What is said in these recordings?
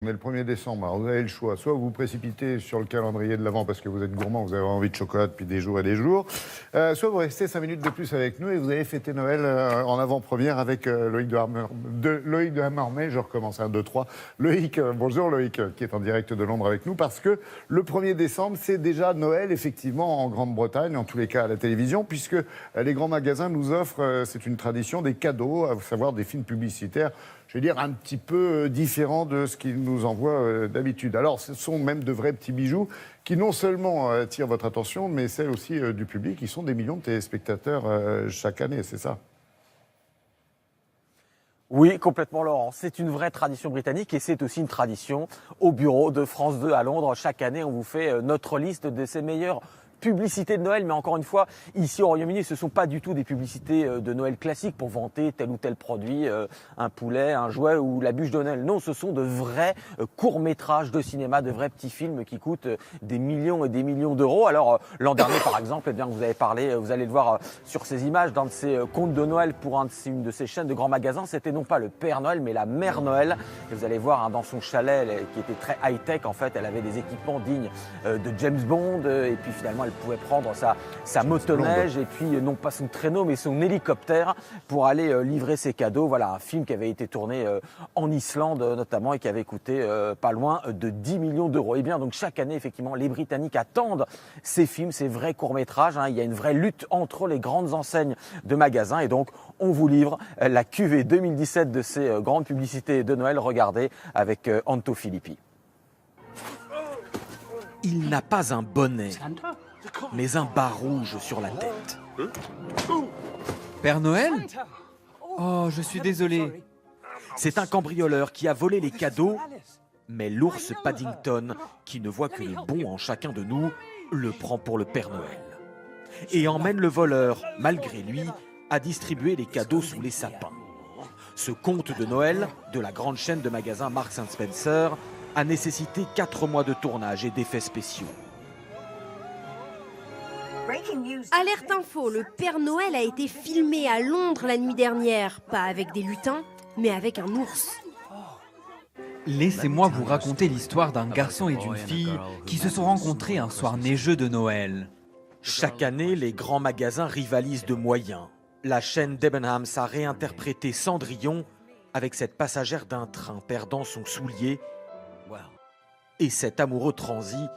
On est le 1er décembre, alors vous avez le choix. Soit vous vous précipitez sur le calendrier de l'Avent parce que vous êtes gourmand, vous avez envie de chocolat depuis des jours et des jours. Soit vous restez 5 minutes de plus avec nous et vous allez fêter Noël en avant-première avec Loïc de Hamarmé. Je recommence, 1, 2, 3. Loïc, bonjour Loïc, qui est en direct de Londres avec nous parce que le 1er décembre, c'est déjà Noël, effectivement, en Grande-Bretagne, en tous les cas à la télévision, puisque les grands magasins nous offrent, c'est une tradition, des cadeaux, à savoir des films publicitaires, je vais dire, un petit peu différent de ce qu'ils nous envoient d'habitude. Alors, ce sont même de vrais petits bijoux qui non seulement attirent votre attention, mais celle aussi du public. Ils sont des millions de téléspectateurs chaque année, c'est ça? Oui, complètement, Laurent. C'est une vraie tradition britannique et c'est aussi une tradition au bureau de France 2 à Londres. Chaque année, on vous fait notre liste de ses meilleurs publicités de Noël, mais encore une fois, ici au Royaume-Uni, ce ne sont pas du tout des publicités de Noël classiques pour vanter tel ou tel produit, un poulet, un jouet ou la bûche de Noël. Non, ce sont de vrais courts-métrages de cinéma, de vrais petits films qui coûtent des millions et des millions d'euros. Alors, l'an dernier, par exemple, eh bien, vous avez parlé, vous allez le voir sur ces images, d'un de ces contes de Noël pour une de ces chaînes de grands magasins. C'était non pas le Père Noël, mais la Mère Noël. Et vous allez voir dans son chalet, qui était très high-tech, en fait, elle avait des équipements dignes de James Bond. Et puis finalement, elle pouvait prendre sa motoneige et puis non pas son traîneau mais son hélicoptère pour aller livrer ses cadeaux. Voilà un film qui avait été tourné en Islande notamment et qui avait coûté pas loin de 10 millions d'euros. Et bien donc chaque année effectivement les Britanniques attendent ces films, ces vrais courts-métrages. Il y a une vraie lutte entre les grandes enseignes de magasins et donc on vous livre la cuvée 2017 de ces grandes publicités de Noël. Regardez avec Anto Filippi. Il n'a pas un bonnet, mais un bas rouge sur la tête. Père Noël? Oh, je suis désolé. C'est un cambrioleur qui a volé les cadeaux, mais l'ours Paddington, qui ne voit que le bon en chacun de nous, le prend pour le Père Noël. Et emmène le voleur, malgré lui, à distribuer les cadeaux sous les sapins. Ce conte de Noël, de la grande chaîne de magasins Marks & Spencer, a nécessité 4 mois de tournage et d'effets spéciaux. Alerte info, le Père Noël a été filmé à Londres la nuit dernière. Pas avec des lutins, mais avec un ours. Laissez-moi vous raconter l'histoire d'un garçon et d'une fille qui se sont rencontrés un soir neigeux de Noël. Chaque année, les grands magasins rivalisent de moyens. La chaîne Debenhams a réinterprété Cendrillon avec cette passagère d'un train perdant son soulier et cet amoureux transi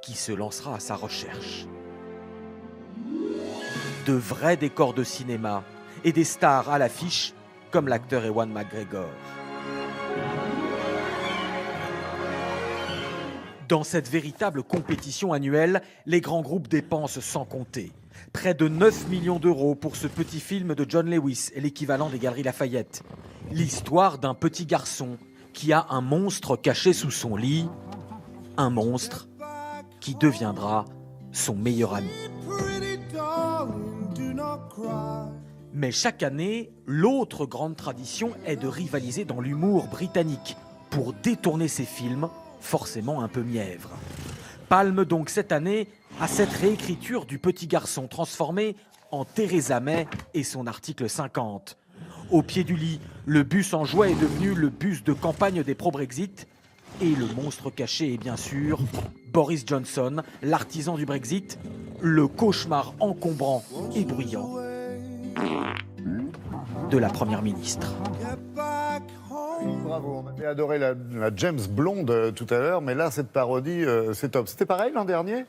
qui se lancera à sa recherche. De vrais décors de cinéma et des stars à l'affiche comme l'acteur Ewan McGregor. Dans cette véritable compétition annuelle, les grands groupes dépensent sans compter. Près de 9 millions d'euros pour ce petit film de John Lewis, l'équivalent des Galeries Lafayette. L'histoire d'un petit garçon qui a un monstre caché sous son lit, un monstre qui deviendra son meilleur ami. Mais chaque année, l'autre grande tradition est de rivaliser dans l'humour britannique pour détourner ces films, forcément un peu mièvres. Palme donc cette année à cette réécriture du petit garçon transformé en Theresa May et son article 50. Au pied du lit, le bus en jouet est devenu le bus de campagne des pro-Brexit. Et le monstre caché est bien sûr Boris Johnson, l'artisan du Brexit, le cauchemar encombrant et bruyant de la Première ministre. Bravo, on avait adoré la James Blonde tout à l'heure, mais là, cette parodie, c'est top. C'était pareil l'an dernier ?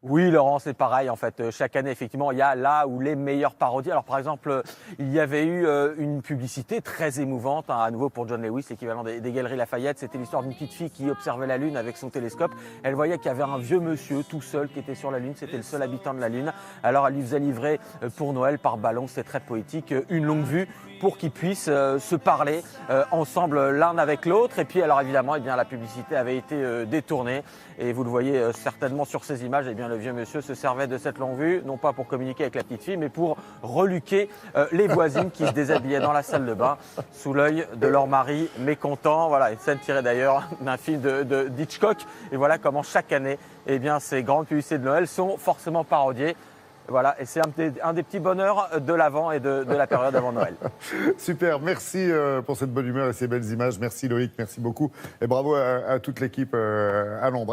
Oui, Laurent, c'est pareil en fait. Chaque année, effectivement, il y a là où les meilleures parodies. Alors, par exemple, il y avait eu une publicité très émouvante, à nouveau pour John Lewis, l'équivalent des Galeries Lafayette. C'était l'histoire d'une petite fille qui observait la Lune avec son télescope. Elle voyait qu'il y avait un vieux monsieur tout seul qui était sur la Lune. C'était le seul habitant de la Lune. Alors, elle lui faisait livrer pour Noël par ballon, c'était très poétique, une longue vue pour qu'ils puissent se parler ensemble l'un avec l'autre. Et puis, alors évidemment, eh bien, la publicité avait été détournée. Et vous le voyez certainement sur ces images, eh bien, le vieux monsieur se servait de cette longue vue, non pas pour communiquer avec la petite fille, mais pour reluquer les voisines qui se déshabillaient dans la salle de bain sous l'œil de leur mari mécontent. Voilà, une scène tirée d'ailleurs d'un film d'Hitchcock. Et voilà comment chaque année, eh bien, ces grandes publicités de Noël sont forcément parodiées. Voilà, et c'est un des petits bonheurs de l'avant et de la période avant Noël. Super, merci pour cette bonne humeur et ces belles images. Merci Loïc, merci beaucoup. Et bravo à toute l'équipe à Londres.